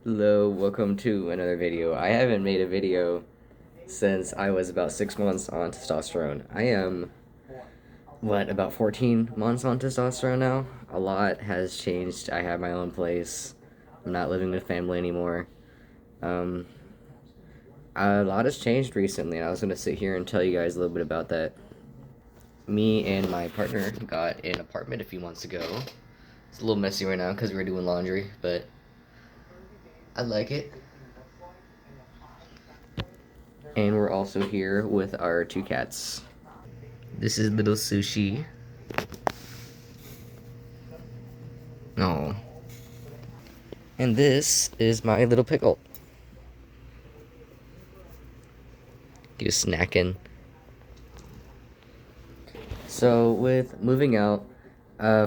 Hello, welcome to another video. I haven't made a video since I was about 6 months on testosterone. I am, about 14 months on testosterone now? A lot has changed. I have my own place. I'm not living with family anymore. Um, a lot has changed recently, and I was going to sit here and tell you guys a little bit about that. Me and my partner got an apartment a few months ago. It's a little messy right now because we were doing laundry, but I like it. And we're also here with our two cats. This is little Sushi. Oh. And this is my little Pickle. He's snacking. So, with moving out,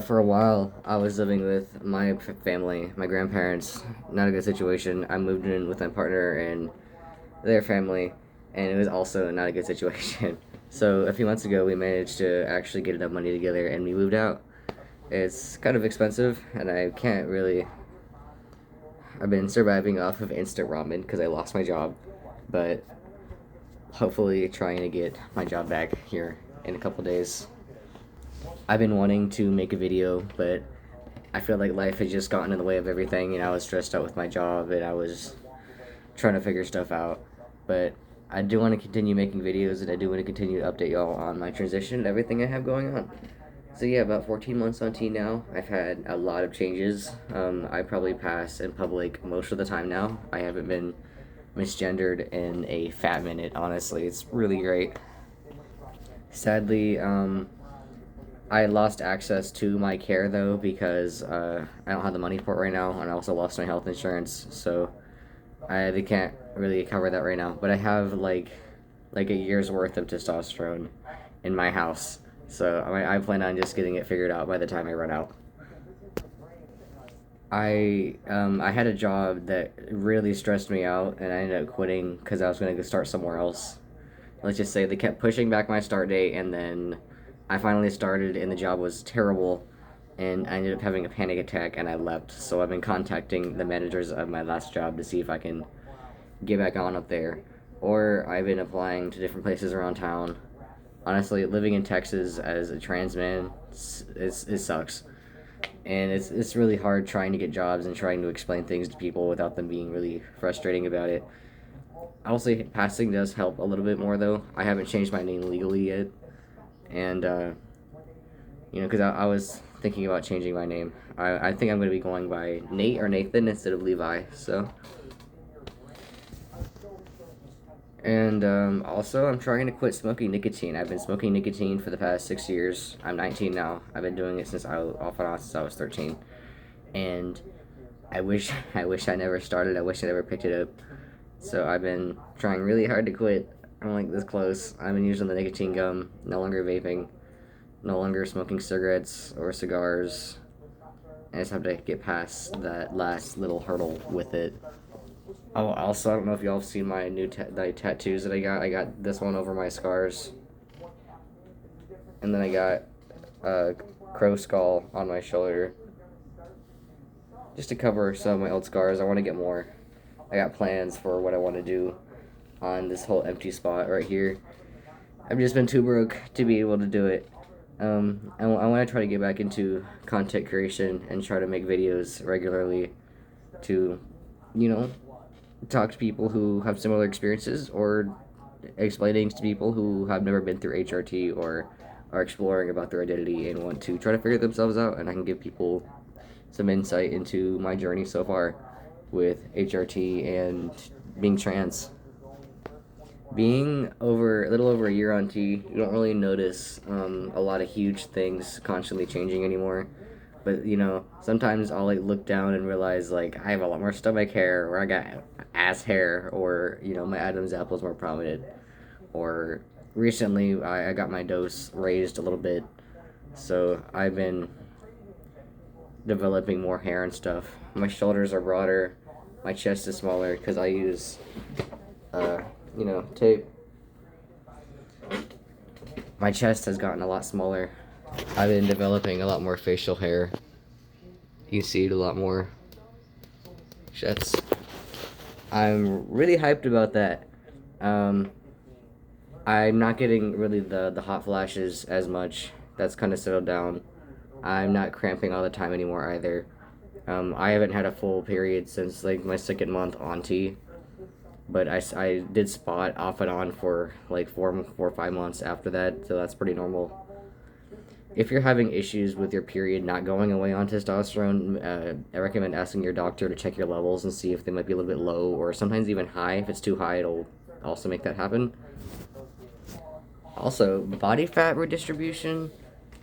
for a while, I was living with my family, my grandparents. Not a good situation. I moved in with my partner and their family, and it was also not a good situation. So, a few months ago, we managed to actually get enough money together and we moved out. It's kind of expensive, and I can't really. I've been surviving off of instant ramen because I lost my job, but hopefully trying to get my job back here in a couple days. I've been wanting to make a video, but I feel like life has just gotten in the way of everything, and I was stressed out with my job, and I was trying to figure stuff out. But I do want to continue making videos, and I do want to continue to update y'all on my transition and everything I have going on. So yeah, about 14 months on T now. I've had a lot of changes. I probably pass in public most of the time now. I haven't been misgendered in a fat minute, honestly. It's really great. Sadly, I lost access to my care though because I don't have the money for it right now, and I also lost my health insurance, so they can't really cover that right now. But I have like a year's worth of testosterone in my house, so I plan on just getting it figured out by the time I run out. I had a job that really stressed me out, and I ended up quitting because I was going to go start somewhere else. Let's just say they kept pushing back my start date, and then I finally started, and the job was terrible, and I ended up having a panic attack, and I left. So I've been contacting the managers of my last job to see if I can get back on up there, or I've been applying to different places around town. Honestly, living in Texas as a trans man, it sucks, and it's really hard trying to get jobs and trying to explain things to people without them being really frustrating about it. I'll say passing does help a little bit more though. I haven't changed my name legally yet, and because I was thinking about changing my name. I think I'm going to be going by Nate or Nathan instead of Levi. So, and also I'm trying to quit smoking nicotine. I've been smoking nicotine for the past 6 years. I'm 19 now. I've been doing it off and on since I was 13, and I wish I never started. I wish I never picked it up. So I've been trying really hard to quit. I'm like this close. I've been using the nicotine gum, no longer vaping, no longer smoking cigarettes or cigars. I just have to get past that last little hurdle with it. Oh, also, I don't know if y'all have seen my new tattoos that I got. I got this one over my scars, and then I got a crow skull on my shoulder, just to cover some of my old scars. I want to get more. I got plans for what I want to do on this whole empty spot right here. I've just been too broke to be able to do it. I want to try to get back into content creation and try to make videos regularly to, you know, talk to people who have similar experiences or explain things to people who have never been through HRT or are exploring about their identity and want to try to figure themselves out. And I can give people some insight into my journey so far with HRT and being trans. Being a little over a year on T, you don't really notice a lot of huge things constantly changing anymore. But sometimes I'll look down and realize I have a lot more stomach hair, or I got ass hair, or my Adam's apple is more prominent. Or recently I got my dose raised a little bit, so I've been developing more hair and stuff. My shoulders are broader, my chest is smaller because I use tape. My chest has gotten a lot smaller. I've been developing a lot more facial hair. You can see it a lot more. Chest. I'm really hyped about that. Um, I'm not getting really the hot flashes as much. That's kind of settled down. I'm not cramping all the time anymore either. I haven't had a full period since like my second month on T, but I did spot off and on for like 4 or 5 months after that, so that's pretty normal. If you're having issues with your period not going away on testosterone, I recommend asking your doctor to check your levels and see if they might be a little bit low or sometimes even high. If it's too high, it'll also make that happen. Also, body fat redistribution,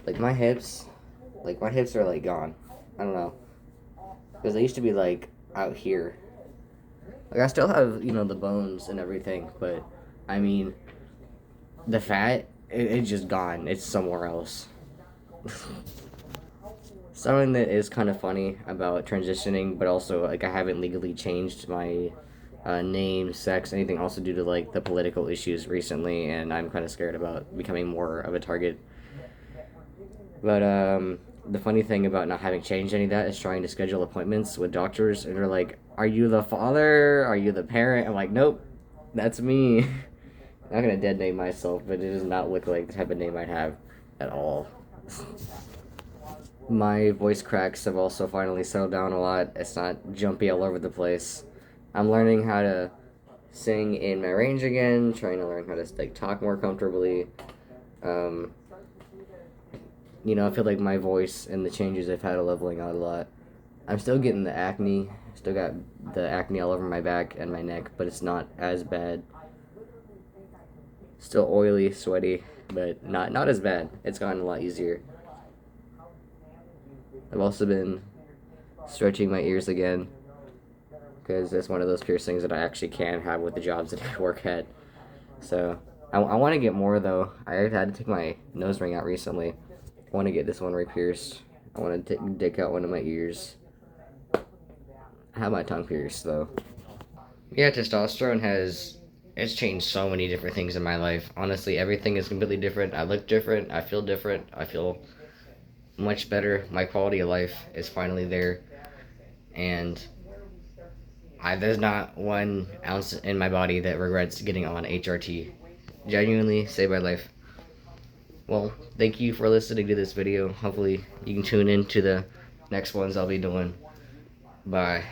like my hips are like gone. I don't know, because they used to be like out here. Like I still have the bones and everything, but I mean the fat it's just gone. It's somewhere else. Something that is kind of funny about transitioning, but also like I haven't legally changed my name, sex, anything, also due to like the political issues recently, and I'm kind of scared about becoming more of a target. But the funny thing about not having changed any of that is trying to schedule appointments with doctors, and they're like, "Are you the father? Are you the parent?" I'm like, "Nope, that's me." I'm not gonna dead name myself, but it does not look like the type of name I'd have at all. My voice cracks have also finally settled down a lot. It's not jumpy all over the place. I'm learning how to sing in my range again, trying to learn how to like talk more comfortably. Um, I feel like my voice and the changes I've had are leveling out a lot. I'm still getting the acne, still got the acne all over my back and my neck, but it's not as bad. Still oily, sweaty, but not as bad. It's gotten a lot easier. I've also been stretching my ears again because it's one of those piercings that I actually can have with the jobs that I work at. So I want to get more though. I had to take my nose ring out recently. I want to get this one re-pierced. I want to dig out one of my ears. I have my tongue pierced though. Yeah, testosterone has it's changed so many different things in my life. Honestly, everything is completely different. I look different. I feel different. I feel much better. My quality of life is finally there, and there's not 1 ounce in my body that regrets getting on HRT. Genuinely saved my life. Well, thank you for listening to this video. Hopefully, you can tune in to the next ones I'll be doing. Bye.